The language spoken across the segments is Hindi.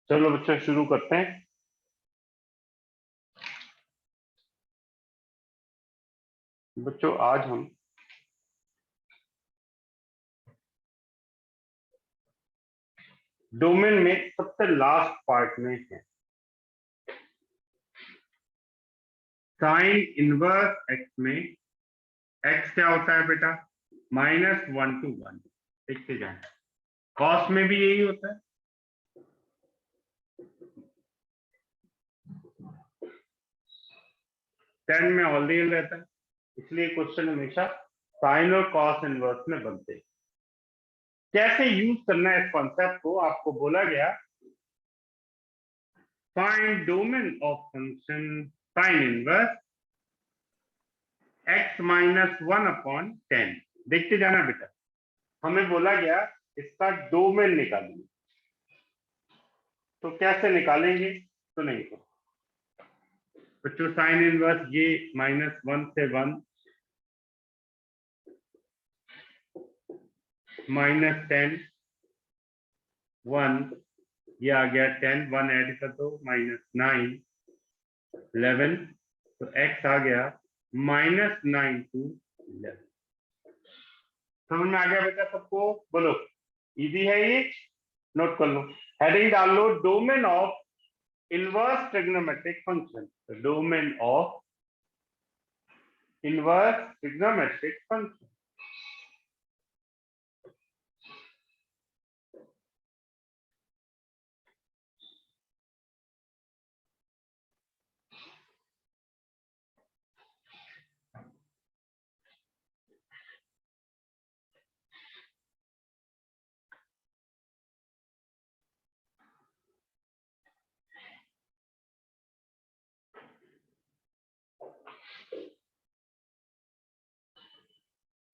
चलो बच्चों शुरू करते हैं। बच्चों आज हम डोमेन में सबसे लास्ट पार्ट में है। साइन इनवर्स एक्स में एक्स क्या होता है बेटा? -1 to 1। देखते जाए। कॉस में भी यही होता है। टेन में ऑल रियल रहता है, इसलिए क्वेश्चन हमेशा साइन और कॉस इनवर्स में बनते हैं। कैसे यूज करना है इस कॉन्सेप्ट को आपको बोला गया। Find domain of function sine inverse x -1/10। देखते जाना बेटा। हमें बोला गया इसका डोमेन निकालिए, तो कैसे निकालेंगे? तो नहीं तो बच्चों साइन इनवर्स ये -1 से 1 -10 1 ये आ गया 10 1 ऐड कर दो -9 11 तो x आ गया -9 to 11। समझ में आ गया बेटा सबको? बोलो इजी है ये, नोट कर लो। हेडिंग डाल लो domain of inverse trigonometric function. Domain of inverse trigonometric function.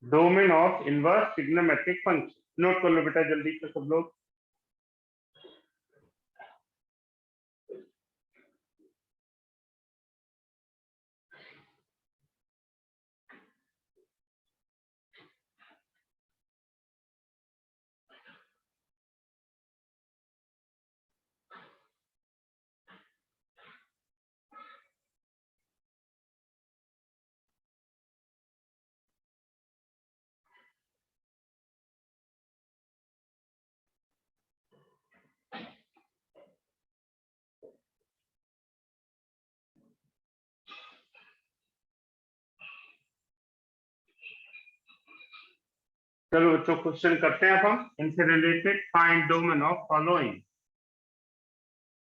Domain of inverse trigonometric function note कर लो बेटा जल्दी से सब लोग। चलो बच्चों क्वेश्चन करते हैं अब हम इनसे related. Find domain of following.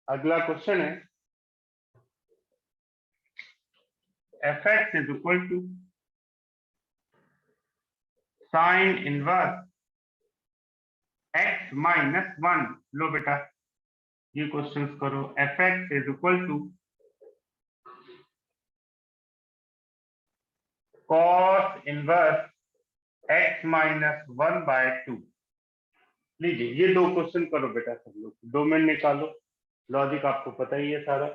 अगला क्वेश्चन है f(x) is equal to sine inverse x -1। लो बेटा ये क्वेश्चन करो। f(x) is equal to cos inverse x -1/2। लीजिए ये दो क्वेश्चन करो बेटा सब लोग। डोमेन निकालो, लॉजिक आपको पता ही है सारा।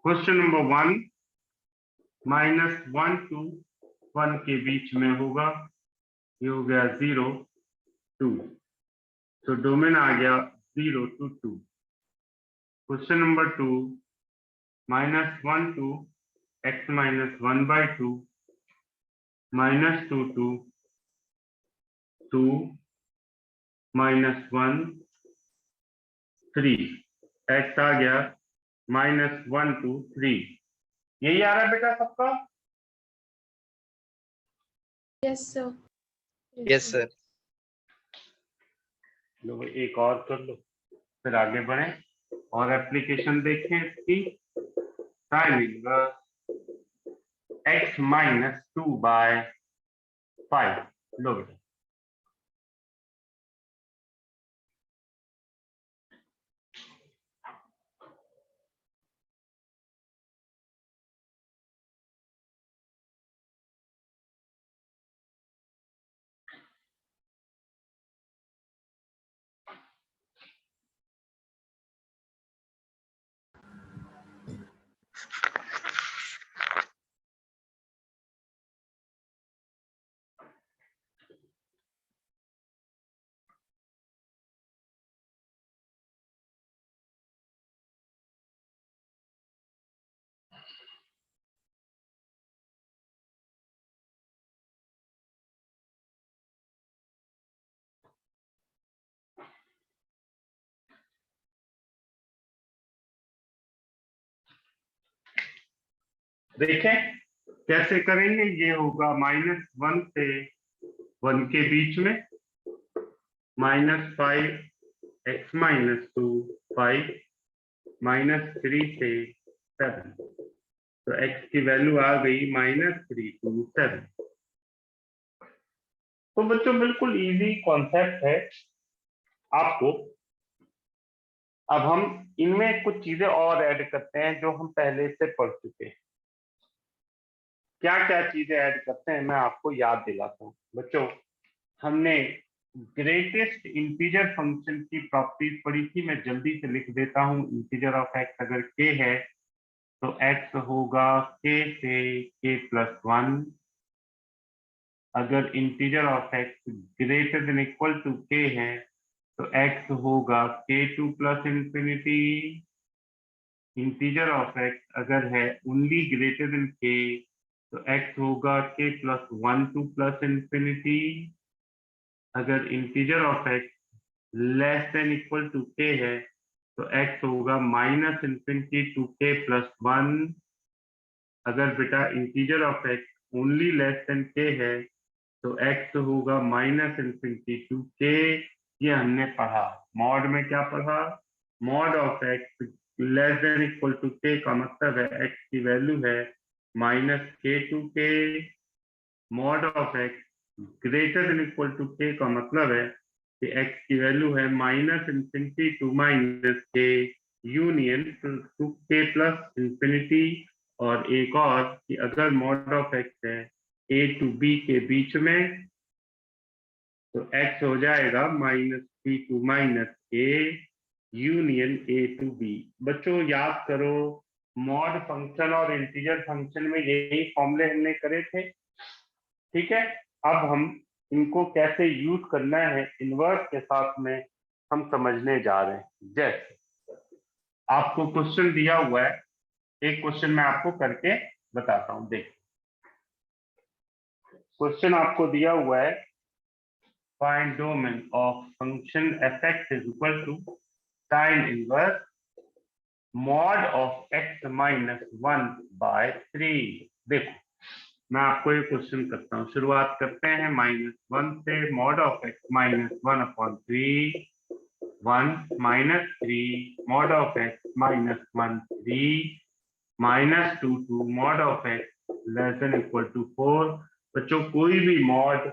क्वेश्चन नंबर 1 -1 to 1 के बीच में होगा। ये हो गया 0 2, तो डोमेन आ गया 0 to 2। Question number 2 -1 to x -1/2 -2 to 2 -1 3 x आ गया -1 to 3। यही आ रहा है बेटा सबका? Yes sir. Yes sir. लो भाई एक और कर लो, फिर आगे बढ़े और एप्लीकेशन देखें इसकी। Sign inverse x minus 2/5। लो बेटा देखें कैसे करेंगे। ये होगा -1 से 1 के बीच में, -5 x माइनस 2 5 -3 से 7। तो x की वैल्यू आ गई -3 to 7। तो बच्चों बिल्कुल इजी कॉन्सेप्ट है आपको। अब हम इनमें कुछ चीजें और ऐड करते हैं जो हम पहले से पढ़ चुके हैं। क्या क्या चीजें ऐड करते हैं मैं आपको याद दिलाता हूँ बच्चों। हमने ग्रेटेस्ट इंटीजर फंक्शन की प्रॉपर्टीज पढ़ी थी। मैं जल्दी से लिख देता हूँ। इंटीजर ऑफ एक्स अगर k है तो x होगा k से k+1। अगर integer of x greater than equal to k है तो x होगा k2 plus infinity. Integer of x अगर है ओनली ग्रेटर देन k तो x होगा k+1 टू प्लस इंफिनिटी। अगर integer of x less than equal to k है तो x होगा -इंफिनिटी टू k+1। अगर बेटा integer of x only less than k है तो x होगा -इंफिनिटी टू k। ये हमने पढ़ा। मॉड में क्या पढ़ा? Mod of x less than equal to k का मतलब है x की वैल्यू है -k/k। Mod of x greater than equal to k का मतलब है कि x की वैल्यू है -infinity to -k union to k plus infinity. और एक और कि अगर मॉड ऑफ x है a टू b के बीच में तो x हो जाएगा -3 to -a union a to b। बच्चों याद करो मॉड फंक्शन और इंटीजर फंक्शन में यही फॉर्मूले हमने करे थे। ठीक है, अब हम इनको कैसे यूज करना है इनवर्स के साथ में हम समझने जा रहे हैं। जैसे आपको क्वेश्चन दिया हुआ है, एक क्वेश्चन मैं आपको करके बताता हूं। देख क्वेश्चन आपको दिया हुआ है, find domain of function f(x) is equal to sine inverse mod of x minus 1/3। देखो मैं आपको ये क्वेश्चन करता हूँ। शुरुआत करते हैं -1 से। Mod of x -1/3 1 -3 mod of x -1 3 -2 2 mod of x less than equal to 4। बच्चों कोई भी मॉड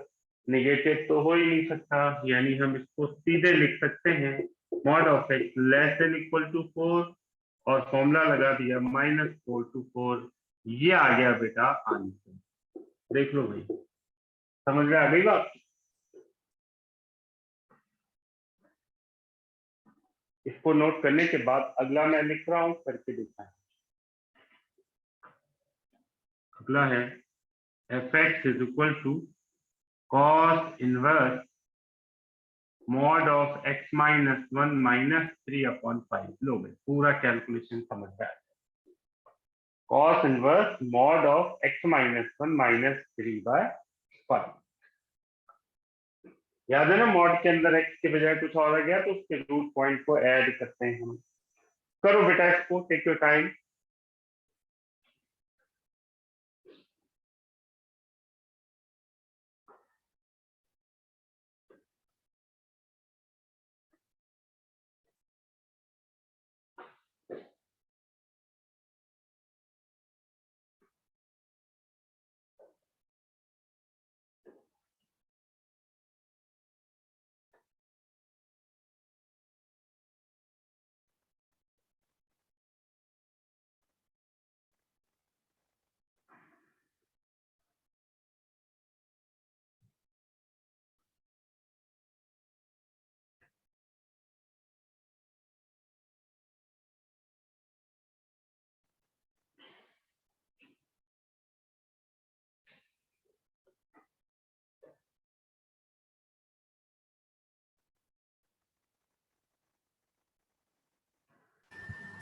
नेगेटिव तो हो ही नहीं सकता, यानी हम इसको सीधे लिख सकते हैं mod of x less than equal to 4 और फॉर्मूला लगा दिया -4 to 4। ये आ गया बेटा आंसर। देख लो भाई, समझ में आ गई बात? इसको नोट करने के बाद अगला मैं लिख रहा हूं, करके दिखाएं। अगला है f(x) is equal to cos inverse mod of x -1 -3/5। लो भाई पूरा कैलकुलेशन समझ में आ गया। cos inverse mod of x -1 -3/5। याद है ना, मॉड के अंदर x के बजाय कुछ और आ गया तो उसके रूट पॉइंट को ऐड करते हैं हम। करो बेटा इसको, take your time.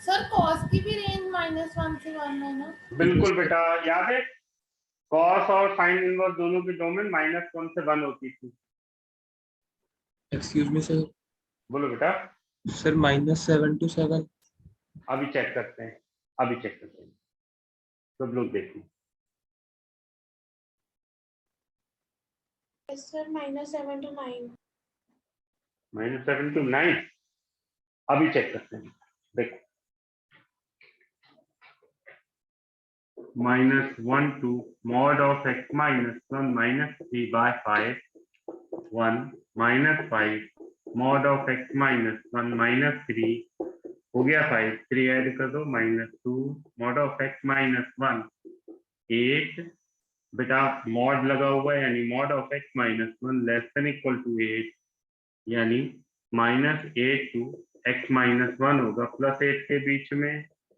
Sir cos की भी रेंज -1 से 1 है ना? बिल्कुल बेटा, याद है कॉस और साइन इनवर्स दोनों की डोमेन -1 से 1 होती थी। Excuse me sir. बोलो बेटा। Sir -7 to 7। अभी चेक करते हैं, अभी चेक करते हैं, सब लोग देखिए। Sir -7 to 9। -7 to 9 अभी चेक करते हैं, देखो। -1 to mod of x -1 -3 by 5 1 -5 mod of x -1 -3 हो गया 5, 3 ऐड कर दो -2 mod of x -1 8 बेटा, मॉड लगा हुआ है यानी mod of x -1 less than equal to 8 यानी -8 to x -1 होगा +8 के बीच में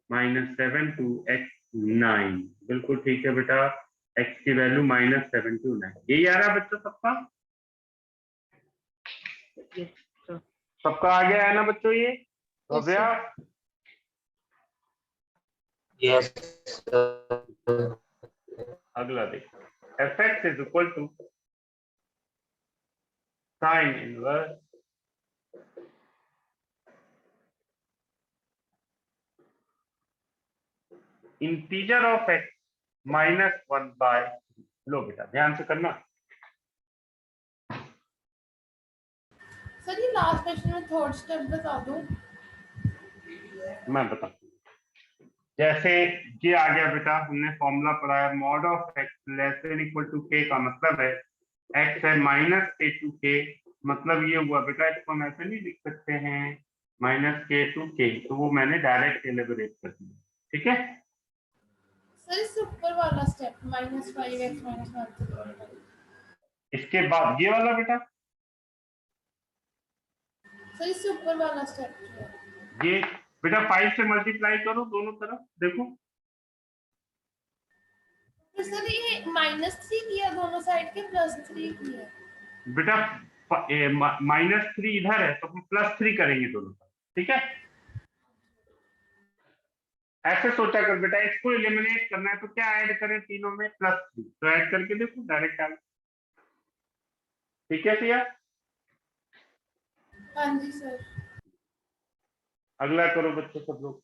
-7 to x 9। बिल्कुल ठीक है बेटा, x की वैल्यू -7 to 9। यही आ रहा है बच्चों सबका? सबका आ गया है ना बच्चों ये? भव्या? यस। अगला देखो, fx is equal to sine inverse integer of x -1 by, लो बेटा ध्यान से करना। सर ये लास्ट क्वेश्चन में थर्ड स्टेप बता दो। मैं बताता हूँ, जैसे ये आ गया बेटा, हमने फॉर्मूला पढ़ा है mod of x less than equal to k का मतलब है एक्स है -k to k, मतलब ये हुआ बेटा, इसको हम ऐसे नहीं लिख सकते हैं -k to k, तो वो मैंने डायरेक्ट एलिबरेट कर दिया, ठीक है। सर इससे ऊपर वाला स्टेप -5x -1। इसके बाद ये वाला बेटा, सर इससे ऊपर वाला स्टेप ये बेटा 5 से मल्टीप्लाई करो दोनों तरफ, देखो तो सर ये -3 किया दोनों साइड के, +3 किया। बेटा, -3 इधर है तो हम +3 करेंगे दोनों तरफ, ठीक है। ऐसे सोचा कर बेटा, इसको एलिमिनेट करना है तो क्या ऐड करें तीनों में? +3, तो ऐड करके देखो डायरेक्ट आ, ठीक है सिया? हाँ जी सर। अगला करो बच्चों सब लोग।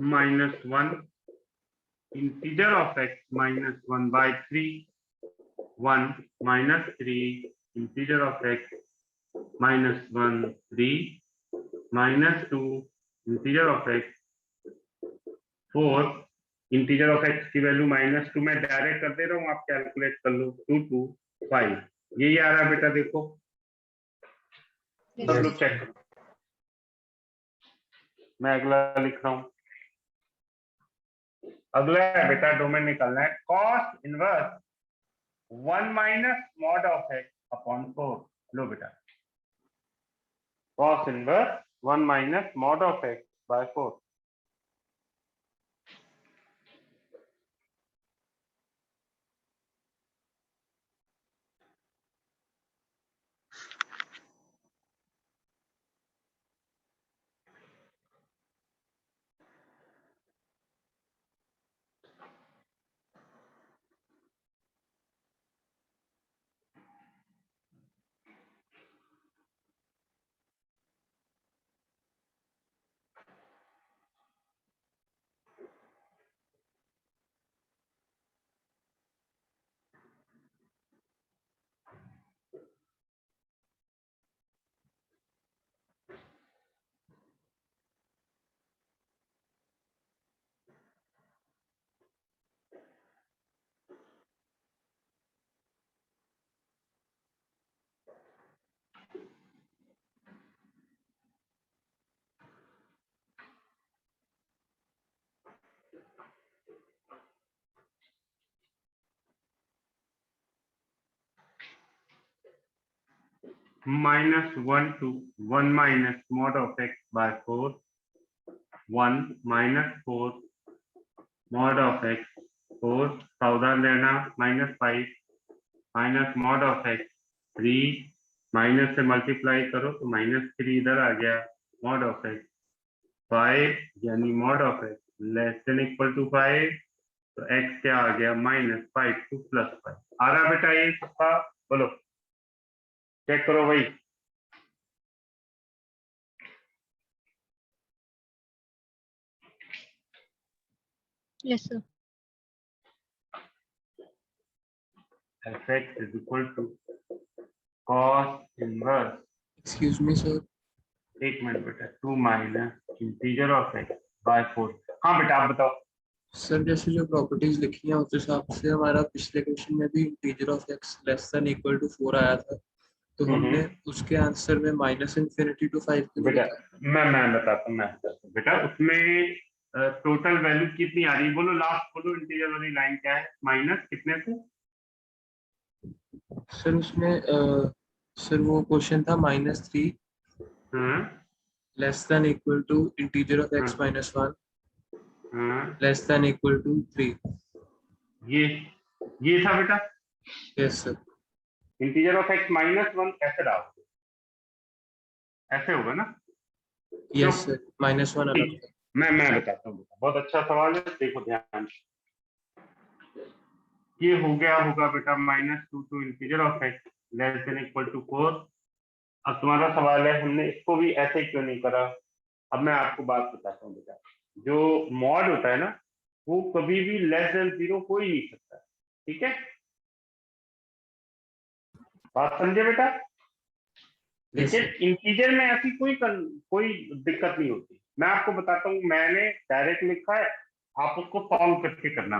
-1 integer of x -1 by 3 1 -3 integer of x -1 3 -2 integer of x 4 integer of x की वैल्यू -2 में डायरेक्ट कर दे रहा हूँ, आप कैलकुलेट कर लो 2 to 5, यही आ रहा है बेटा, देखो सब लोग चेक करो। मैं अगला लिख रहा हूँ, अगला है बेटा डोमेन निकालना है cos inverse 1 minus mod of x upon 4। लो बेटा, cos inverse 1 minus mod of x by 4। -1 to 1 minus mod of x by 4, 1 minus 4 mod of x, 4 सावधान रहना, -5 minus mod of x 3, minus से मल्टीप्लाई करो तो -3 इधर आ गया, मॉड ऑफ x 5 यानी mod of x less than equal to 5, तो x क्या आ गया, -5 टू +5 आ रहा बेटा ये सबका, बोलो चेक करो भाई। Yes, sir. fx is equal to cos inverse, Excuse me, sir. एक मिनट बेटा, 2 minus integer of x by 4। हाँ बेटा आप बताओ। सर जैसे जो प्रॉपर्टीज लिखी हैं उस हिसाब से हमारा पिछले क्वेश्चन में भी integer of x less than equal to 4 आया था, तो हमने उसके आंसर में -∞ to 5 क्यों बेटा लिखा? मैं बताता हूँ बेटा, उसमें टोटल वैल्यू कितनी आ रही है, बोलो लास्ट बोलो, इंटीजर वाली लाइन क्या है, माइनस कितने से? सर उसमें सर वो क्वेश्चन था -3 less than equal to integer of x -1 less than equal to 3। ये था बेटा, yes sir. Integer of x -1 ऐसे डाल, ऐसे होगा ना? यस सर, -1 अलग था। मैं बताता हूँ बेटा, बहुत अच्छा सवाल है, देखो ध्यान से। ये हो गया होगा बेटा -2 to integer of x less than equal to 4। अब तुम्हारा सवाल है हमने इसको भी ऐसे क्यों नहीं करा। अब मैं आपको बात बताता हूँ बेटा, जो मॉड होता है ना वो कभी भी लेस देन 0 हो ही नहीं सकता, ठीक है, बात समझे बेटा? लेकिन इंटीजर में ऐसी कोई दिक्कत नहीं होती। मैं आपको बताता हूँ, मैंने डायरेक्ट लिखा है, आप उसको सॉल्व करके करना।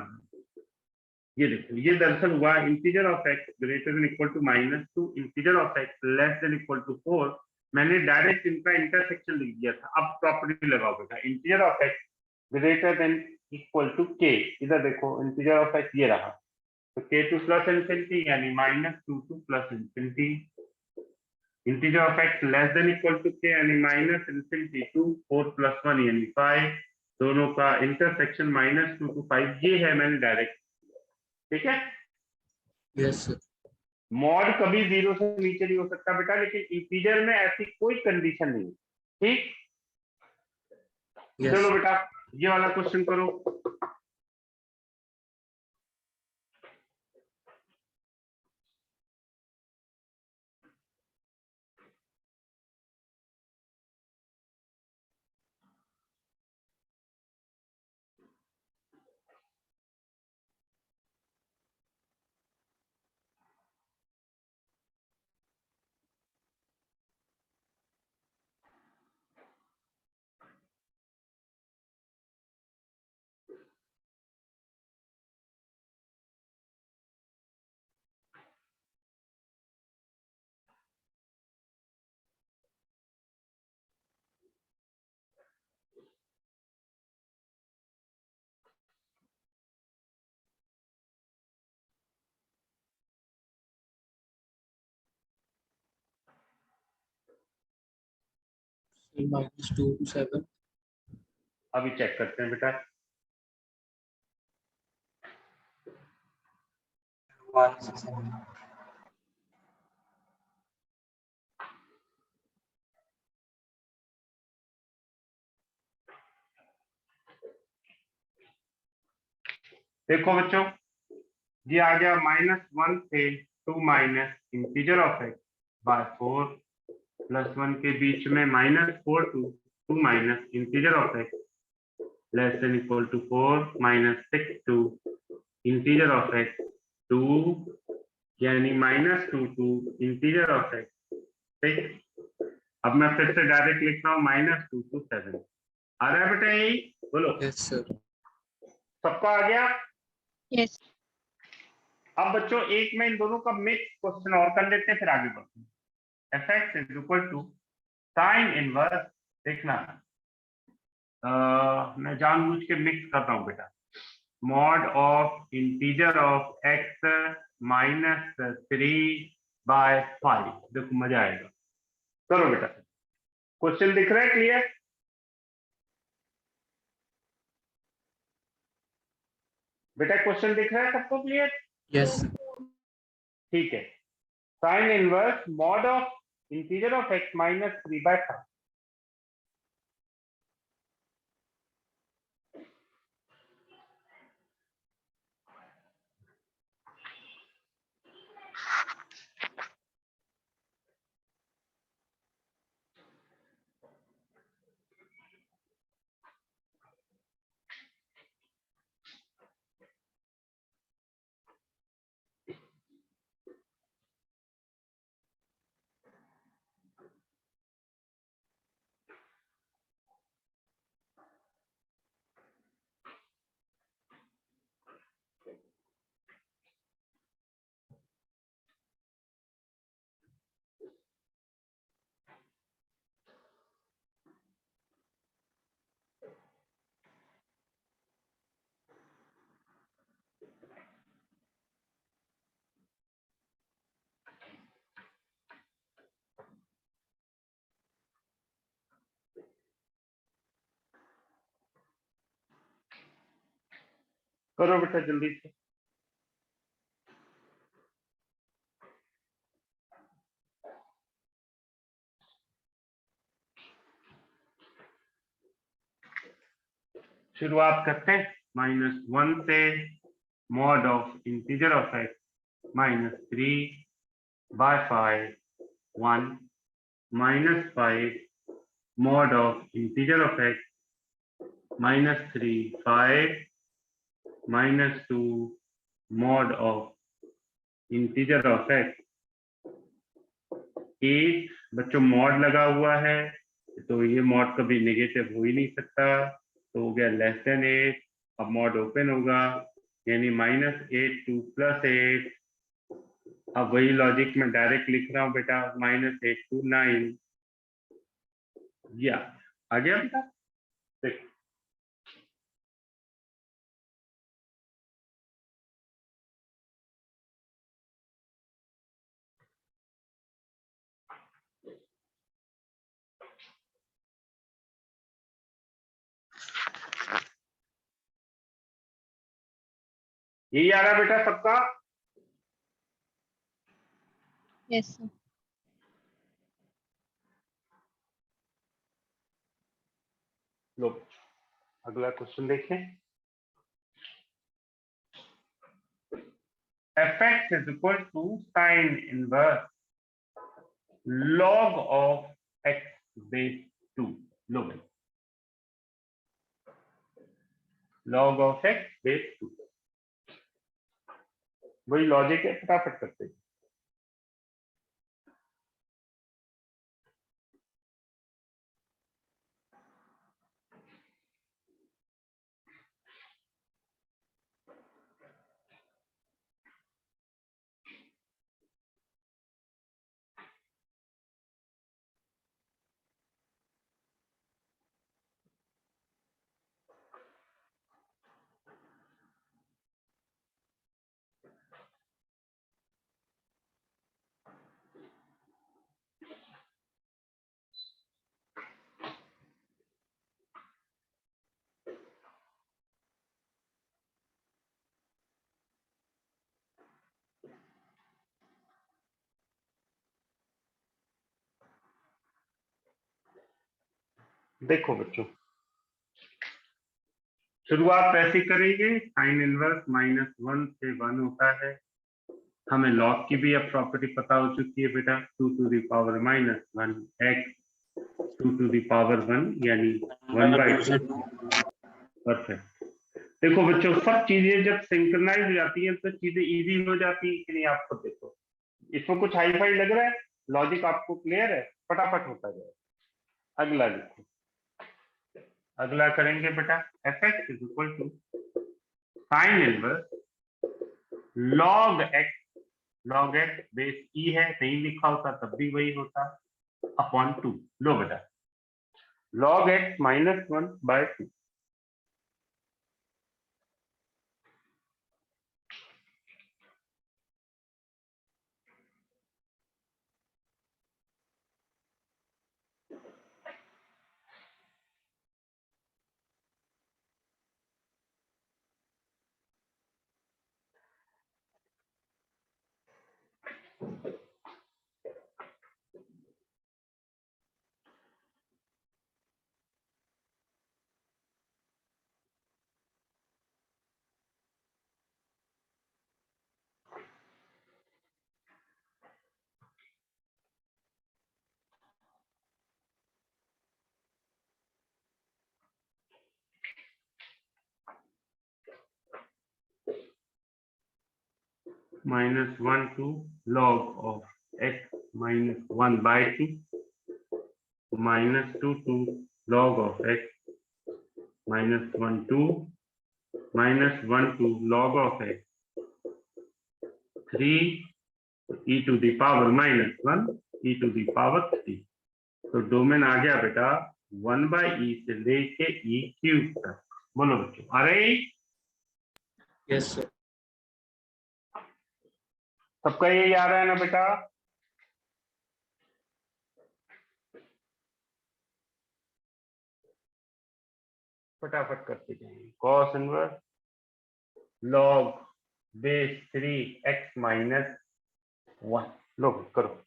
ये देखो, ये दरअसल हुआ integer of x greater than equal to -2 integer of x less than equal to 4। मैंने डायरेक्ट इनका इंटरसेक्शन लिख दिया था। अब प्रॉपर्टी लगाओ बेटा, integer of x greater than equal to k, इधर देखो इंटीजर ऑफ x ये रहा, तो k टू प्लस इंफिनिटी यानी -2 to plus infinity, integer of x less than equal to k यानी -∞ टू 4 + 1 यानी 5, दोनों का इंटरसेक्शन -2 टू 5, ये है मैंने डायरेक्ट, ठीक है। Yes sir. मॉड कभी 0 से नीचे नहीं हो सकता बेटा, लेकिन इंटीजर में ऐसी कोई कंडीशन नहीं, ठीक। चलो बेटा ये वाला क्वेश्चन करो। -2 to 7। अभी चेक करते हैं बेटा, 1 से 7। देखो बच्चों ये आ गया -1 से 2 minus integer of x by 4 + 1 के बीच में -4 to 2 minus integer of x less than equal to 4 -6 to integer of x 2 यानी -2 टू इंटीजर ऑफ x 6। अब मैं फिर से डायरेक्ट लिख रहा हूँ -2 टू 7। आ रहा है बेटा यही, बोलो यस सर। सबका आ गया? Yes. अब बच्चों एक में इन दोनों का मिक्स क्वेश्चन और कर लेते हैं, फिर आगे बढ़ते हैं। fx is equal to sine inverse, देखना मैं जानबूझ के मिक्स कर रहा हूँ बेटा। Mod of integer of x minus 3/5। देखो मजा आएगा। करो बेटा, क्वेश्चन दिख रहा है क्लियर? बेटा क्वेश्चन दिख रहा है सबको क्लियर? यस ठीक है। Sign inverse mod of integer of x minus 3/5। करो बेटा जल्दी से। शुरुआत करते हैं -1 से। Mod of integer of x minus 3/5 1 -5 mod of integer of x -3 5 -2 mod of integer of x 8। बच्चों मॉड लगा हुआ है तो ये मॉड कभी नेगेटिव हो ही नहीं सकता, तो हो गया <8। अब मॉड ओपन होगा यानी -8 to +8। अब वही लॉजिक में डायरेक्ट लिख रहा हूँ बेटा, -8 to 9। या आ गया बेटा? देखो यही आ रहा बेटा सबका? Yes, sir. लो अगला क्वेश्चन देखें। fx is equal to sin inverse log of x base 2। लो भाई, log of x base 2 वही लॉजिक है, फटाफट करते हैं। देखो बच्चों, शुरुआत वैसे करेंगे। साइन इनवर्स -1 से 1 होता है। हमें लॉग की भी अब प्रॉपर्टी पता हो चुकी है बेटा, 2 to the power -1 x 2 to the power 1 यानी 1/2। परफेक्ट। देखो बच्चों, सब चीजें जब सिंक्रोनाइज हो जाती हैं तो चीजें इजी हो जाती है कि नहीं? आपको देखो इसमें कुछ हाई फाई लग रहा है? लॉजिक आपको क्लियर है? फटाफट होता जाए। अगला लिखो, अगला करेंगे बेटा। fx is equal to sin inverse log x base e है, नहीं लिखा होता तब भी वही होता, अपॉन 2। लो बेटा, log x minus 1 by 2. Minus 1 to log of x minus 1 by 2 minus 2 to log of x minus 1 to minus 1 to log of x 3 e to the power minus 1 e to the power 3. तो डोमेन आ गया बेटा 1 by e से लेके e क्यूब तक। बोलो बच्चों आ रही? Yes sir. सबका यही आ रहा है ना बेटा? फटाफट करते जाएंगे। cos inverse log base 3x minus 1 लो करो।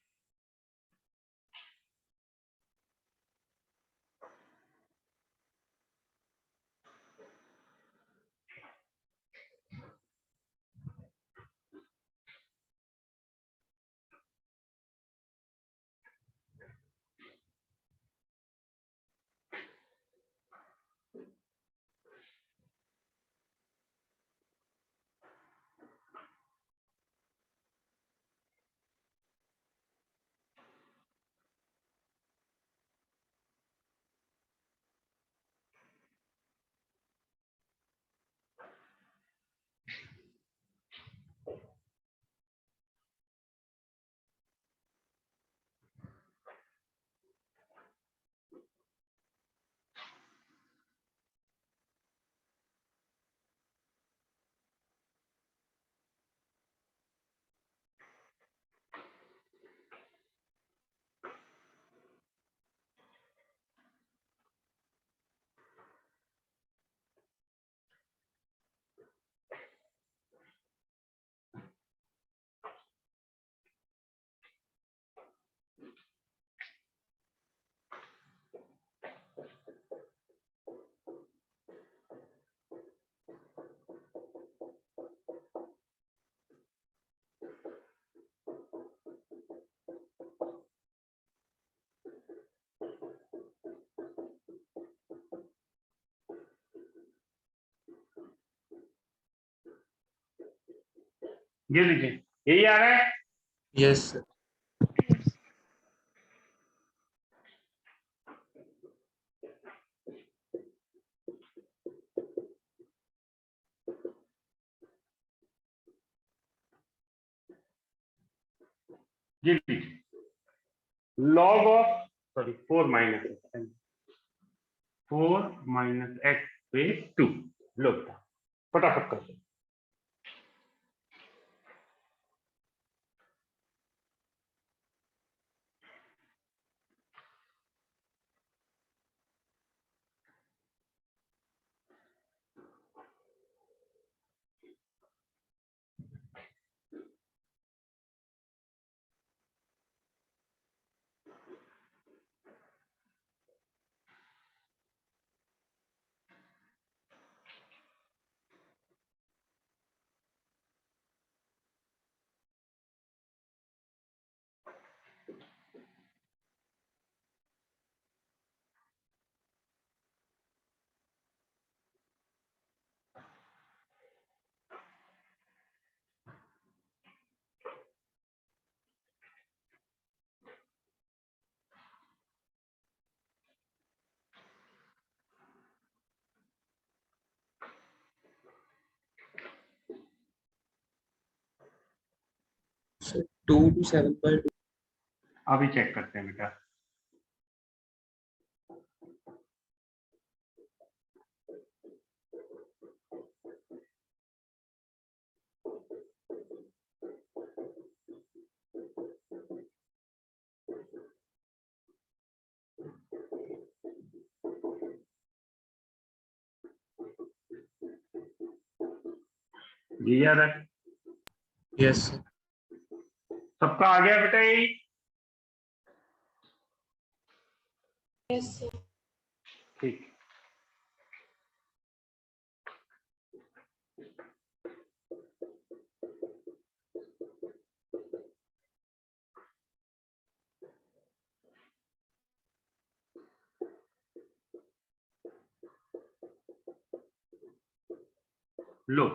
ये लीजिए यही आ रहा है? Yes sir. ये लीजिए log of sorry 4 minus 4 - x base 2 लो बेटा फटाफट कर दो। Sir 2 to 7/2। अभी चेक करते हैं बेटा। ये याद है? यस सबका आ गया बेटा यही? Yes sir. ठीक। लो,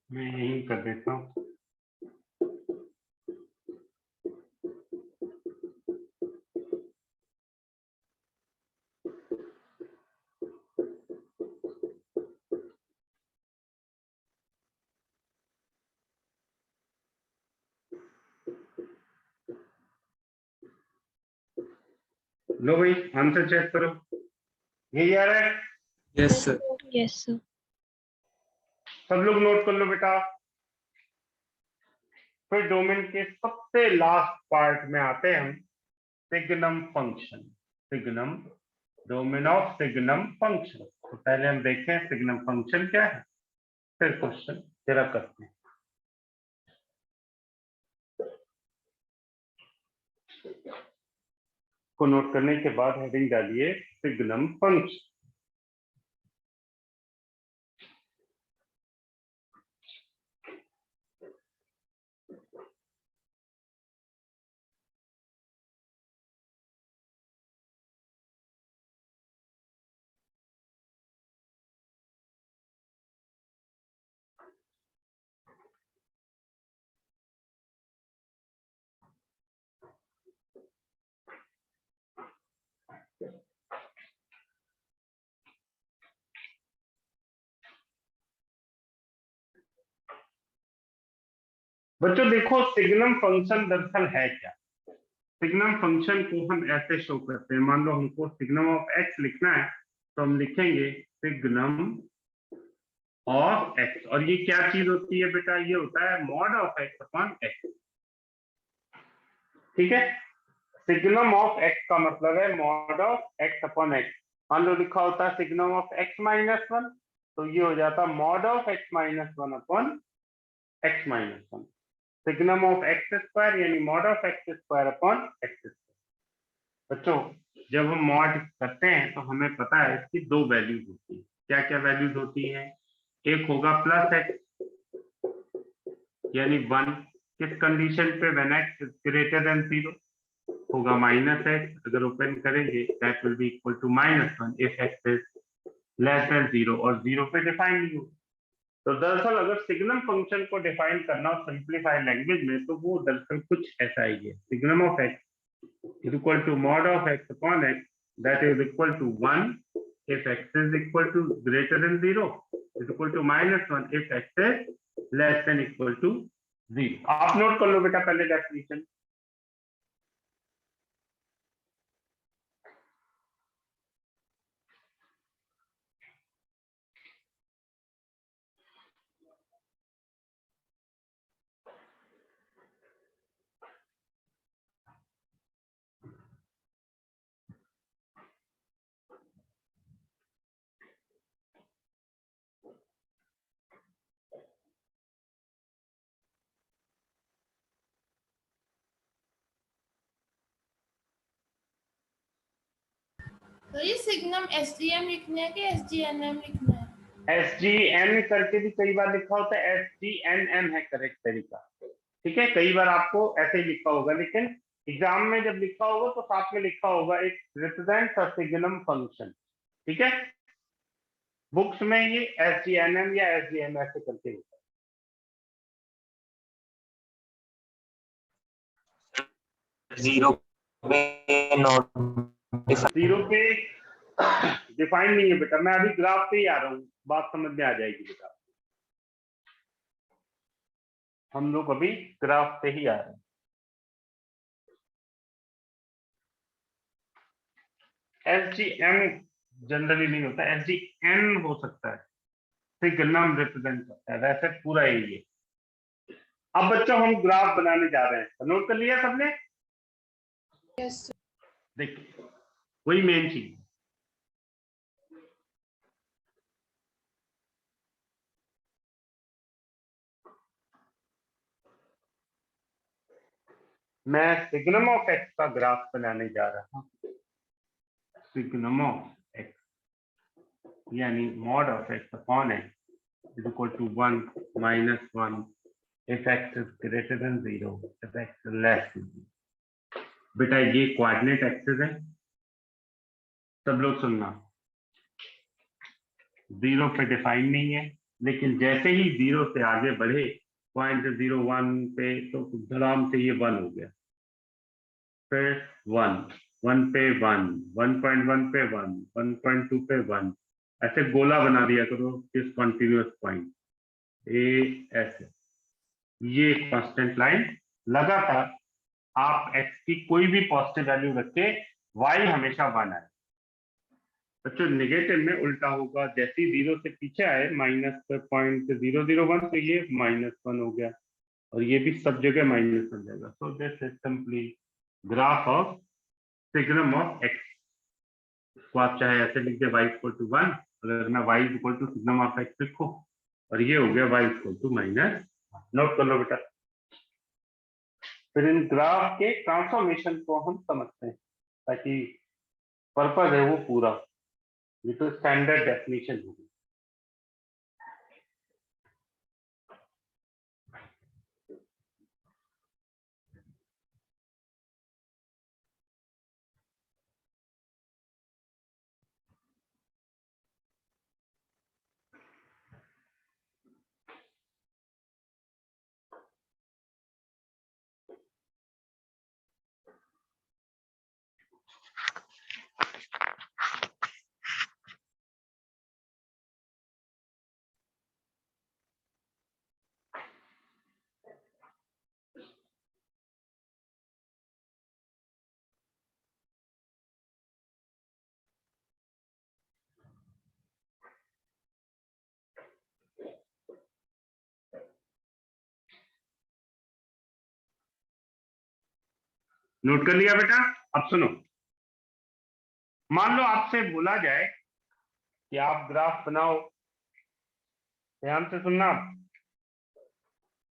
मैं यही कर देता हूँ। लो भाई, आंसर चेक करो। यही आ रहा है? Yes sir Yes, sir. सब लोग नोट कर लो बेटा। फिर डोमेन के सबसे लास्ट पार्ट में आते हैं हम, signum function. Signum, domain of signum function. तो पहले हम देखते हैं सिग्नम फंक्शन क्या है, फिर क्वेश्चन जरा करते हैं। को नोट करने के बाद हेडिंग डालिए सिग्नम फंक्शन। बच्चों देखो, सिग्नम फंक्शन दरअसल है क्या? सिग्नम फंक्शन को हम ऐसे शो करते हैं। मान लो हमको सिग्नम ऑफ एक्स लिखना है, तो हम लिखेंगे सिग्नम ऑफ एक्स। और ये क्या चीज होती है बेटा? ये होता है mod of x upon x. ठीक है, सिग्नम ऑफ एक्स का मतलब है mod of x upon x. मान लो लिखा होता है signum of x minus one, तो ये हो जाता mod of x minus one upon x minus one. Signum of x square यानी mod of x square upon x square. बच्चों, जब हम मॉड करते हैं तो हमें पता है इसकी दो वैल्यूज होती है। क्या क्या वैल्यूज होती हैं? एक होगा प्लस एक्स यानी वन, किस कंडीशन पे? When x is greater than zero. होगा माइनस एक्स, अगर ओपन करेंगे that will be equal to minus one if x is less than zero, और जीरो पे डिफाइन नहीं हो। तो दरअसल अगर सिग्नम फंक्शन को डिफाइन करना हो सिंप्लीफाइड लैंग्वेज में, तो वो दरअसल कुछ ऐसा ही है। Signum of x is equal to mod of x upon x that is equal to one if x is equal to greater than 0, is equal to minus 1 if x is less than equal to 0। आप नोट कर लो बेटा पहले डेफिनेशन। तो ये सिग्नम एसडीएम लिखना है कि एसजीएनएम लिखना है? SGN करके भी कई बार लिखा होता है, SGNM है करेक्ट तरीका। ठीक है, कई बार आपको ऐसे ही लिखा होगा, लेकिन एग्जाम में जब लिखा होगा तो साथ में लिखा होगा एक रिप्रेजेंट अ सिग्नम फंक्शन। ठीक है, बुक्स में ये SGNM या SGM ऐसे करके होता जीरो पे नॉट है। जीरो पे डिफाइन नहीं है बेटा, मैं अभी ग्राफ पे ही आ रहा हूँ, बात समझ में आ जाएगी बेटा। हम लोग अभी ग्राफ पे ही आ रहे हैं। SGM जनरली नहीं होता, SGN हो सकता है, सिग्नम रिप्रेजेंट करता है, वैसे पूरा यही है। अब बच्चों हम ग्राफ बनाने जा रहे हैं, नोट कर लिया सबने? Yes sir. देखिए वही मेन चीज, मैं सिग्नम ऑफ एक्स का ग्राफ बनाने जा रहा हूं। सिग्नम ऑफ एक्स यानी mod of x upon x is equal to 1 minus 1 if x is greater than 0, if x is less than 0। बेटा ये कोऑर्डिनेट एक्सिस है, सब लोग सुनना, 0 पे डिफाइन नहीं है, लेकिन जैसे ही 0 से आगे बढ़े 0.01 पे तो धड़ाम से ये 1 हो गया, फिर 1 पे 1, 1.1 पे 1, 1.2 पे 1, ऐसे गोला बना दिया करो इस कॉन्टिन्यूअस पॉइंट ए ऐसे। ये कांस्टेंट लाइन लगातार आप x की कोई भी पॉजिटिव वैल्यू रखे, y हमेशा 1 आए। बच्चों नेगेटिव में उल्टा होगा, जैसे ही 0 से पीछे आए -0.001 तो ये -1 हो गया, और ये भी सब जगह माइनस हो जाएगा। So this is simply graph of signum of x। इसको आप चाहे ऐसे लिख दे y इक्वल टू 1, अगर मैं y equal to signum of x लिखूं, और ये हो गया y इक्वल टू -1। नोट कर लो बेटा। फिर इन ग्राफ के ट्रांसफॉर्मेशन को हम समझते हैं ताकि पर्पज है वो पूरा हो। ये तो स्टैंडर्ड डेफिनेशन होगी। नोट कर लिया बेटा? अब सुनो, मान लो आपसे बोला जाए कि आप ग्राफ बनाओ, ध्यान से सुनना,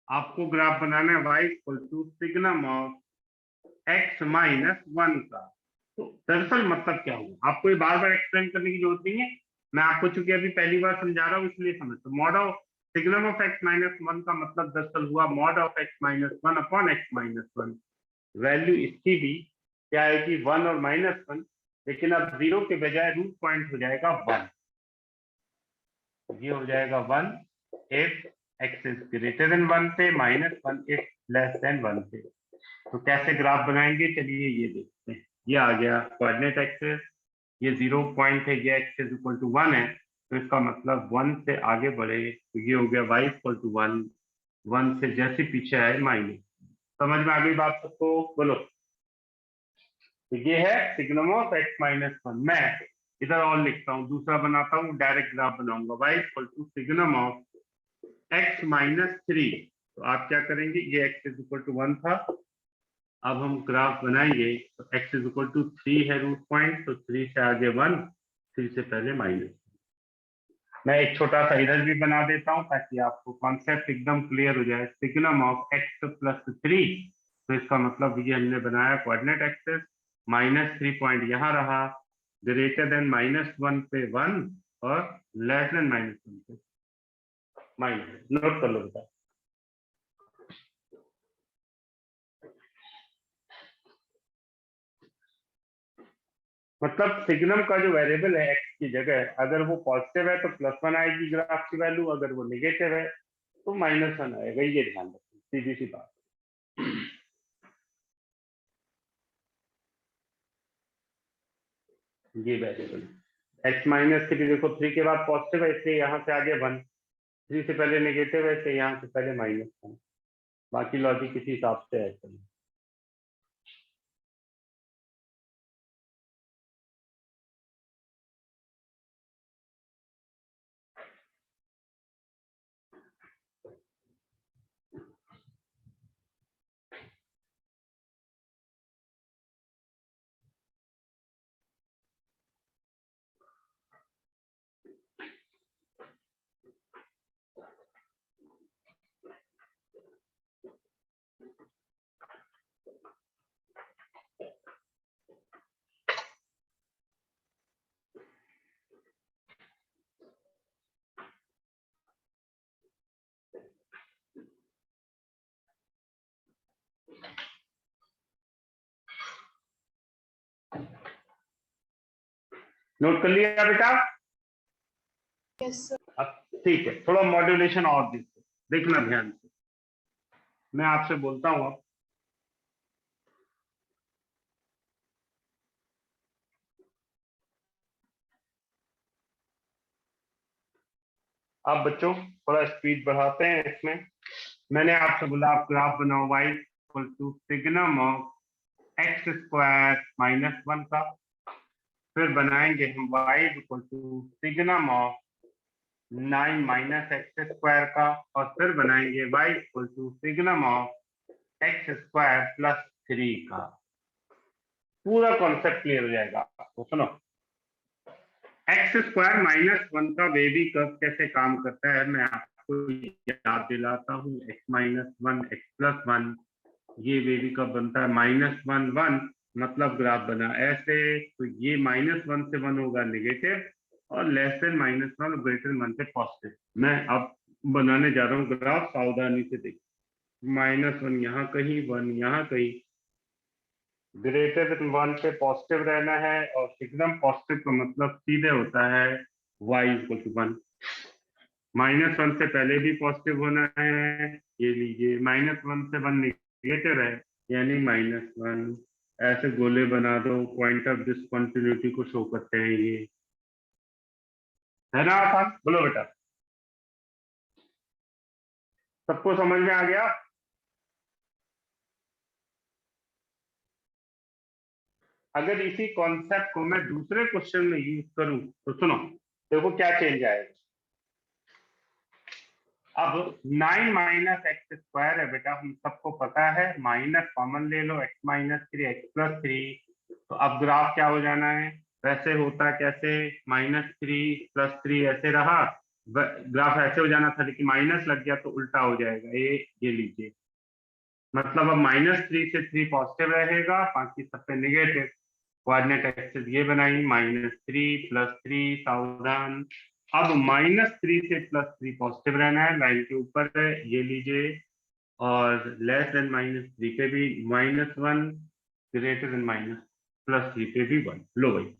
आपको ग्राफ बनाना है y equal to signum of x minus 1 का। तो दरअसल मतलब क्या हुआ, आपको ये बार बार एक्सप्लेन करने की जरूरत नहीं है, मैं आपको चूंकि अभी पहली बार समझा रहा हूँ इसलिए समझ। तो mod of signum of x minus 1 का मतलब दरअसल हुआ mod of x minus 1 upon x minus 1। Value इसकी भी क्या आएगी 1 और -1, लेकिन अब 0 के बजाय रूट पॉइंट हो जाएगा 1। ये हो जाएगा 1 if x is greater then 1 पे, -1 इफ लेस देन 1 पे। तो कैसे ग्राफ बनाएंगे, चलिए ये देखते हैं। ये आ गया कोऑर्डिनेट एक्सिस, ये 0 पॉइंट है, ये x इज इक्वल टू 1 है, तो इसका मतलब 1 से आगे बढ़े तो ये हो गया y इक्वल टू 1, 1 से जैसे पीछे आए माइनस। समझ में आ गई बात सबको? बोलो। तो ये है सिग्नम ऑफ x माइनस 1। मैं इधर और लिखता हूँ, दूसरा बनाता हूँ, डायरेक्ट ग्राफ बनाऊंगा y equal to signum of x minus 3। तो आप क्या करेंगे, ये x इज इक्वल टू 1 था, अब हम ग्राफ बनाएंगे तो x इज इक्वल टू 3 है रूट पॉइंट, तो 3 से आगे 1, 3 से पहले माइनस। मैं एक छोटा सा इधर भी बना देता हूं ताकि आपको कॉन्सेप्ट एकदम क्लियर हो जाए। सिग्नम ऑफ x प्लस 3, तो इसका मतलब ये हमने बनाया कोऑर्डिनेट एक्सिस, -3 पॉइंट यहाँ रहा, ग्रेटर देन -1 पे 1 और लेस देन -1 पे माइनस। नोट कर लो बेटा। मतलब सिग्नम का जो वेरिएबल है x की जगह, अगर वो पॉजिटिव है तो +1 आएगी ग्राफ की वैल्यू, अगर वो नेगेटिव है तो -1 आएगा। ये ध्यान रखो, सीधी सी बात। ये वेरिएबल x-3 देखो 3 के बाद पॉजिटिव है इसलिए यहाँ से आगे 1, 3 से पहले नेगेटिव है इसलिए यहाँ से पहले -1। बाकी लॉजिक किसी हिसाब से है। नोट कर लिया बेटा? Yes sir. अब ठीक है, थोड़ा मॉड्यूलेशन और देखना ध्यान से। मैं आपसे बोलता हूँ अब बच्चों थोड़ा स्पीड बढ़ाते हैं इसमें। मैंने आपसे बोला आप ग्राफ बनाओ y equal to signum of x square -1 का, फिर बनाएंगे हम y equal to signum of 9 - x square का, और फिर बनाएंगे y equal to signum of x square +3 का। पूरा कॉन्सेप्ट क्लियर हो जाएगा आपको। सुनो, x स्क्वायर -1 का वेवी कर्व कैसे काम करता है मैं आपको याद दिलाता हूँ। x -1 x +1 ये वेवी कर्व बनता है -1 1, मतलब ग्राफ बना ऐसे, तो ये -1 से 1 होगा नेगेटिव और लेस देन -1 और ग्रेटर देन 1 से पॉजिटिव। मैं अब बनाने जा रहा हूँ ग्राफ, सावधानी से देखिए। -1 यहाँ कहीं, 1 यहाँ कहीं, ग्रेटर देन 1 पे पॉजिटिव रहना है, और सिग्नम पॉजिटिव का मतलब सीधे होता है y इक्वल टू 1। -1 से पहले भी पॉजिटिव होना है, ये लीजिए -1 से 1 नेगेटिव है यानी -1। ऐसे गोले बना दो, पॉइंट ऑफ डिसकंटिन्यूटी को शो करते हैं ये, है ना आसान? बोलो बेटा, सबको समझ में आ गया? अगर इसी कॉन्सेप्ट को मैं दूसरे क्वेश्चन में यूज करूं तो सुनो, देखो क्या चेंज आएगा। अब 9 - x स्क्वायर है बेटा, हम सबको पता है, माइनस कॉमन ले लो, x -3 x +3, तो अब ग्राफ क्या हो जाना है? वैसे होता कैसे, -3 +3 ऐसे रहा, ग्राफ ऐसे हो जाना था, लेकिन माइनस लग गया तो उल्टा हो जाएगा। ये लीजिए, मतलब अब -3 से 3 पॉजिटिव रहेगा, बाकी सब पे नेगेटिव। कोऑर्डिनेट एक्सिस ये बनाई, -3 +3, सावधान। अब -3 से +3 पॉजिटिव रहना है, लाइन के ऊपर है, ये लीजिए, और लेस देन -3 पे भी -1, ग्रेटर देन +3 पे भी 1। लो भाई,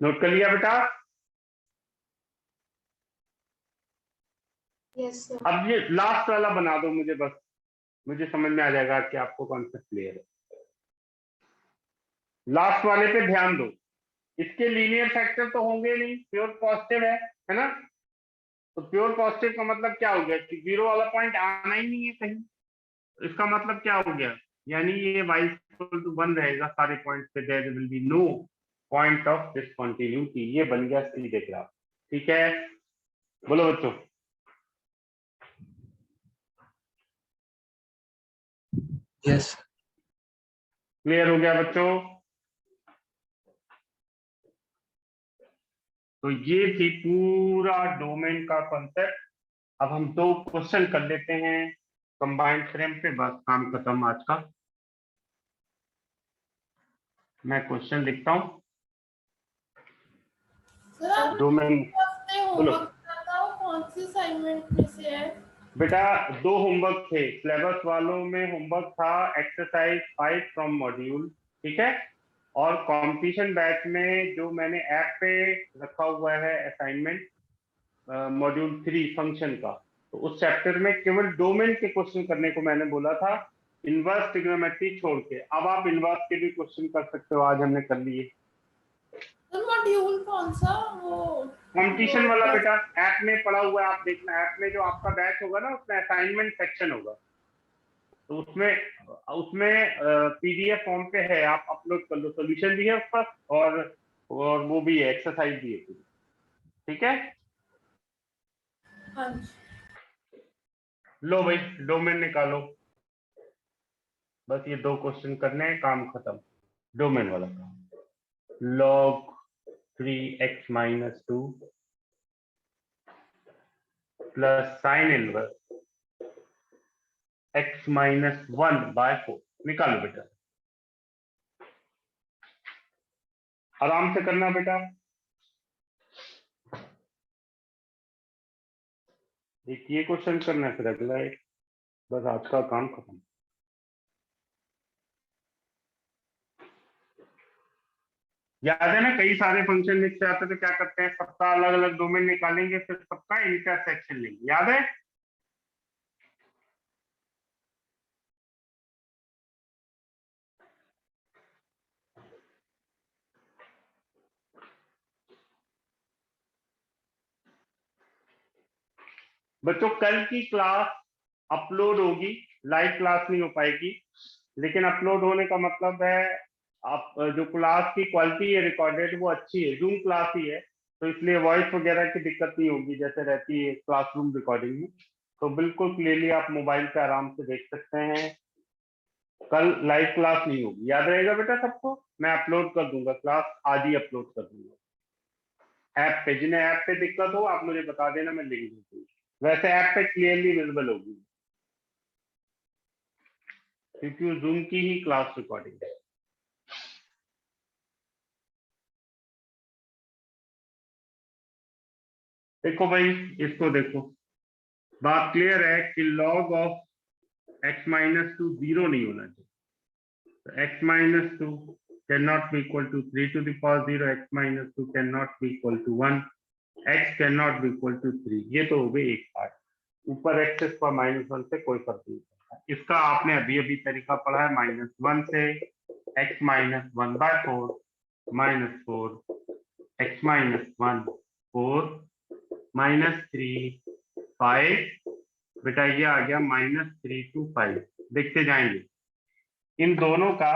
नोट कर लिया बेटा? Yes sir. अब ये लास्ट वाला बना दो मुझे बस, मुझे समझ में आ जाएगा कि आपको कॉन्सेप्ट क्लियर है। लास्ट वाले पे ध्यान दो, इसके लीनियर फैक्टर तो होंगे नहीं, प्योर पॉजिटिव है ना। तो प्योर पॉजिटिव का मतलब क्या हो गया कि जीरो वाला पॉइंट आना ही नहीं है कहीं। इसका मतलब क्या हो गया, यानी ये y इक्वल टू 1 रहेगा सारे पॉइंट पे, there will be no point of discontinuity. ये बन गया सीधे ग्राफ। ठीक है, बोलो बच्चों। यस क्लियर हो गया बच्चों? तो ये थी पूरा डोमेन का कॉन्सेप्ट। अब हम दो क्वेश्चन कर लेते हैं कंबाइंड फ्रेम पे, बस काम खत्म आज का। मैं क्वेश्चन लिखता हूँ। सर आप डोमेन, हफ्ते बोलो होमवर्क बताओ कौन सी असाइनमेंट में से है? बेटा, दो होमवर्क थे सिलेबस वालों में। होमवर्क था एक्सरसाइज 5 फ्रॉम मॉड्यूल, ठीक है, और कंपटीशन बैच में जो मैंने ऐप पे रखा हुआ है असाइनमेंट मॉड्यूल 3 फंक्शन का, तो उस चैप्टर में केवल डोमेन के क्वेश्चन करने को मैंने बोला था, इनवर्स ट्रिग्नोमेट्री छोड़ के। अब आप इनवर्स के भी क्वेश्चन कर सकते हो, आज हमने कर लिए। सर मॉड्यूल कौन सा? वो कंपटीशन वाला बेटा ऐप में पड़ा हुआ है, आप देखना। ऐप में जो आपका बैच होगा ना, उसमें असाइनमेंट सेक्शन होगा, तो उसमें उसमें पीडीएफ फॉर्म पे है, आप अपलोड कर लो। सोल्यूशन भी है उसका, और वो भी है, एक्सरसाइज भी है पूरी। ठीक है, हाँ जी। लो भाई डोमेन निकालो। बस ये दो क्वेश्चन करने हैं, काम खत्म। डोमेन वाला काम, log 3x minus 2 plus sin inverse x minus 1 by 4 निकालो बेटा। आराम से करना बेटा। एक ये क्वेश्चन करना है, फिर अगला एक, बस आज का काम खत्म। याद है ना, कई सारे फंक्शन लिखते आते तो क्या करते हैं, सबका अलग अलग डोमेन निकालेंगे, फिर सबका इंटरसेक्शन लेंगे, याद है? बच्चों कल की क्लास अपलोड होगी, लाइव क्लास नहीं हो पाएगी, लेकिन अपलोड होने का मतलब है आप जो क्लास की क्वालिटी है रिकॉर्डेड वो अच्छी है, जूम क्लास ही है, तो इसलिए वॉइस वगैरह की दिक्कत नहीं होगी जैसे रहती है क्लासरूम रिकॉर्डिंग में। तो बिल्कुल क्लियरली आप मोबाइल पे आराम से देख सकते हैं। कल लाइव क्लास नहीं होगी, याद रहेगा बेटा सबको। मैं अपलोड कर दूंगा क्लास, आज ही अपलोड कर दूंगा ऐप पे। जिन्हें ऐप पे दिक्कत हो आप मुझे बता देना, मैं लिंक दूंगा। वैसे ऐप पे क्लियरली विजिबल होगी, क्योंकि जूम की ही क्लास रिकॉर्डिंग है। देखो भाई, इसको देखो, बात क्लियर है कि log of x minus 2 zero नहीं होना चाहिए। तो x minus 2 can not be equal to 3 to the power 0, x minus 2 can not be equal to 1, x can not be equal to 3। ये तो हो गई एक पार्ट। ऊपर x पर -1 से कोई फर्क नहीं पड़ता। इसका आपने अभी अभी तरीका पढ़ा है, -1 से x minus 1 by 4 -4 x minus 1 4 -3 5 बेटा, ये आ गया -3 to 5। देखते जाएंगे इन दोनों का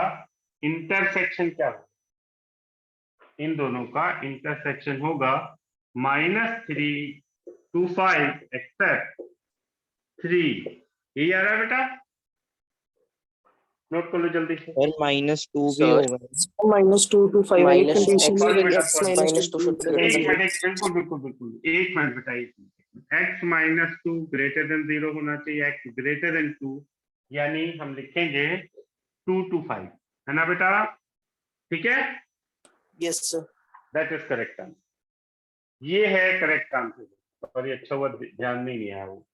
इंटरसेक्शन क्या होगा। इन दोनों का इंटरसेक्शन होगा -3 to 5 एक्सेप्ट 3। यही आ रहा है बेटा, नोट कर लो जल्दी से। सर -2 भी Sir, होगा। -2 to 5 any Minus condition First with बेटा, x first minus 2 should be greater एक than 0. मिनट, बिल्कुल बिल्कुल बिल्कुल एक मिनट बेटा, एक minute. x minus 2 greater then 0 होना चाहिए, x ग्रेटर देन 2, यानी हम लिखेंगे 2 to 5, है ना बेटा? ठीक है, Yes, sir. That is correct answer. ये है करेक्ट आंसर, और ये अच्छा हुआ ध्यान में नहीं आया वो।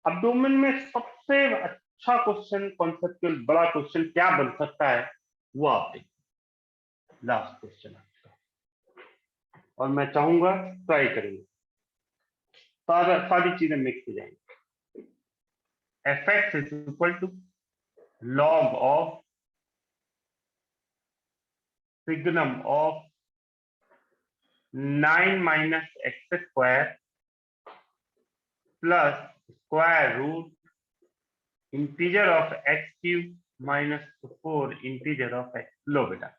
अब डोमेन में सबसे अच्छा क्वेश्चन, कॉन्सेप्चुअल बड़ा क्वेश्चन क्या बन सकता है वो आप देखिए। लास्ट क्वेश्चन आपका, और मैं चाहूंगा ट्राई करेंगे, सारी चीजें मिक्स हो जाएंगी। fx is equal to log of signum of 9 minus x square plus square root integer of x cube minus 4 integer of x। लो बेटा,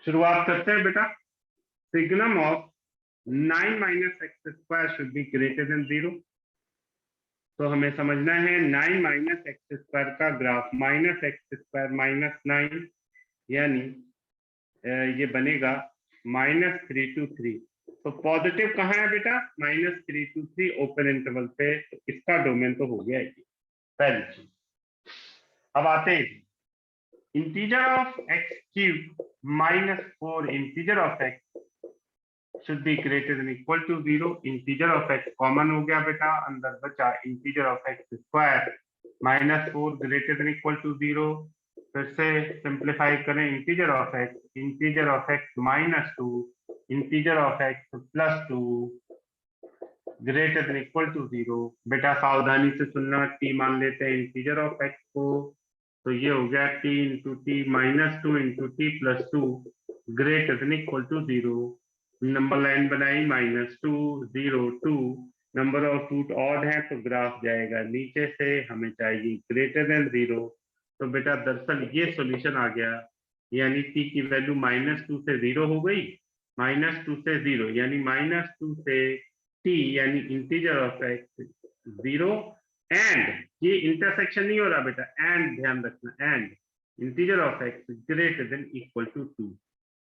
शुरुआत करते हैं बेटा। Signum of 9 minus x square should be greater than 0। तो हमें समझना है 9 माइनस एक्स स्क्वायर का graph minus x square minus 9, यानी ये बनेगा -3 to 3। तो पॉजिटिव कहाँ है बेटा? -3 to 3 ओपन इंटरवल पे, तो इसका डोमेन तो हो गया ये पहली चीज। अब आते हैं integer of x cube -4 integer of x should be greater than equal to 0। Integer of x common हो गया बेटा, अंदर बचा integer of x square -4 greater than equal to 0। फिर से सिंप्लीफाई करें, integer of x -2 integer of x +2 greater than equal to 0। बेटा सावधानी से सुनना, टी मान लेते हैं इंटीजर ऑफ एक्स को, तो ये हो गया t into t -2 into t +2 greater than equal to 0। Number line बनाई -2 0 2, नंबर ऑफ रूट ऑड है तो ग्राफ जाएगा नीचे से, हमें चाहिए ग्रेटर देन 0। तो बेटा दरअसल ये सॉल्यूशन आ गया, यानी t की वैल्यू -2 से 0 हो गई, -2 से 0 यानी -2 से t यानी इंटीजर ऑफ x 0, एंड ये इंटरसेक्शन नहीं हो रहा बेटा, एंड ध्यान रखना, and integer of x greater than equal to 2।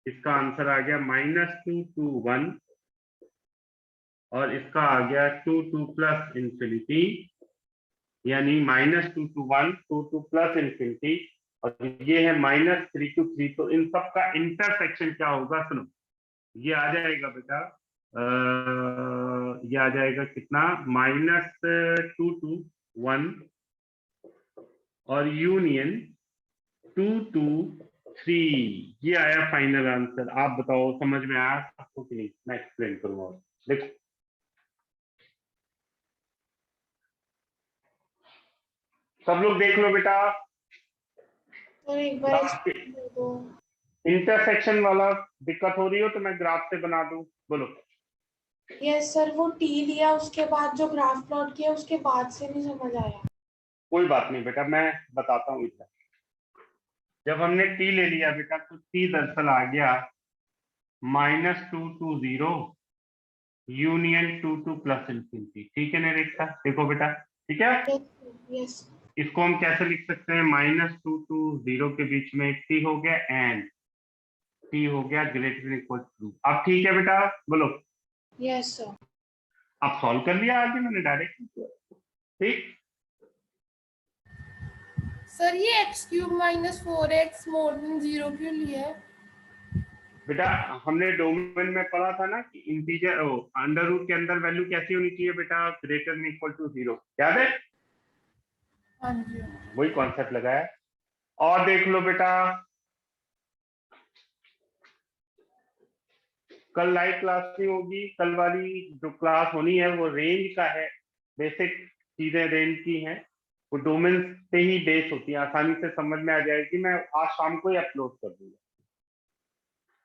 इसका आंसर आ गया -2 to 1, और इसका आ गया 2 to प्लस इंफिनिटी, यानी -2 to 1 2 to प्लस इंफिनिटी, और ये है -3 to 3। तो इन सब का इंटरसेक्शन क्या होगा? सुनो, ये आ जाएगा बेटा, ये आ जाएगा कितना, -2 to 1 और यूनियन 2 to 3। ये आया फाइनल आंसर। आप बताओ समझ में आया आपको कि नहीं? मैं एक्सप्लेन करूंगा। देखो सब लोग देख लो बेटा, और एक बार इंटरसेक्शन वाला दिक्कत हो रही हो तो मैं ग्राफ से बना दूं, बोलो। यस सर, वो टी लिया उसके बाद जो ग्राफ प्लॉट किया उसके बाद से नहीं समझ आया। कोई बात नहीं बेटा, मैं बताता हूँ इधर। जब हमने टी ले लिया बेटा तो टी दरअसल आ गया -2 to 0 union 2 to plus infinity. ठीक है निरीक्षा? देखो बेटा, ठीक है। यस इसको हम कैसे लिख सकते हैं? -2 to 0 के बीच में एक टी हो गया, एंड टी हो गया ग्रेटर देन इक्वल टू। अब ठीक है बेटा, बोलो। Yes sir. अब सॉल्व कर लिया आगे मैंने डायरेक्ट, ठीक। सर ये x³ -4x मोर देन 0 क्यों लिया है? बेटा हमने डोमेन में पढ़ा था ना कि इंटीजर अंडर रूट के अंदर वैल्यू कैसी होनी चाहिए बेटा? ग्रेटर देन इक्वल टू 0, याद है? हाँ जी। वही कॉन्सेप्ट लगाया। और देख लो बेटा, कल लाइव क्लास नहीं होगी, कल वाली जो क्लास होनी है वो रेंज का है, बेसिक चीजें रेंज की हैं, वो डोमेन पे ही बेस होती है, आसानी से समझ में आ जाएगी। मैं आज शाम को ही अपलोड कर दूंगा।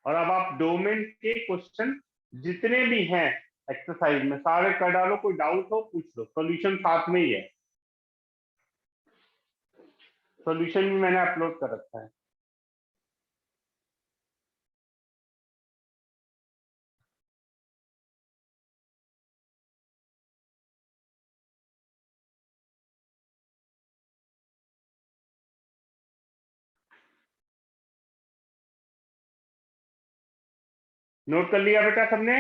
और अब आप डोमेन के क्वेश्चन जितने भी हैं एक्सरसाइज में सारे कर डालो, कोई डाउट हो पूछ लो, सॉल्यूशन साथ में ही है, सॉल्यूशन भी मैंने अपलोड कर रखा है। नोट कर लिया बेटा सबने?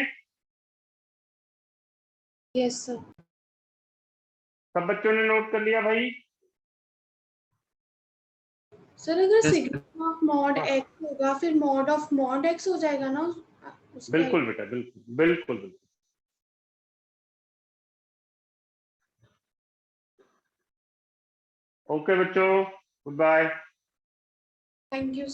Yes sir. सब बच्चों ने नोट कर लिया भाई? सर अगर Yes, sigma of mod x होगा फिर मॉड ऑफ मॉड एक्स हो जाएगा ना उसका? बिल्कुल बेटा, बिल्कुल बिल्कुल बिल्कुल। ओके बच्चों, गुड बाय। Thank you.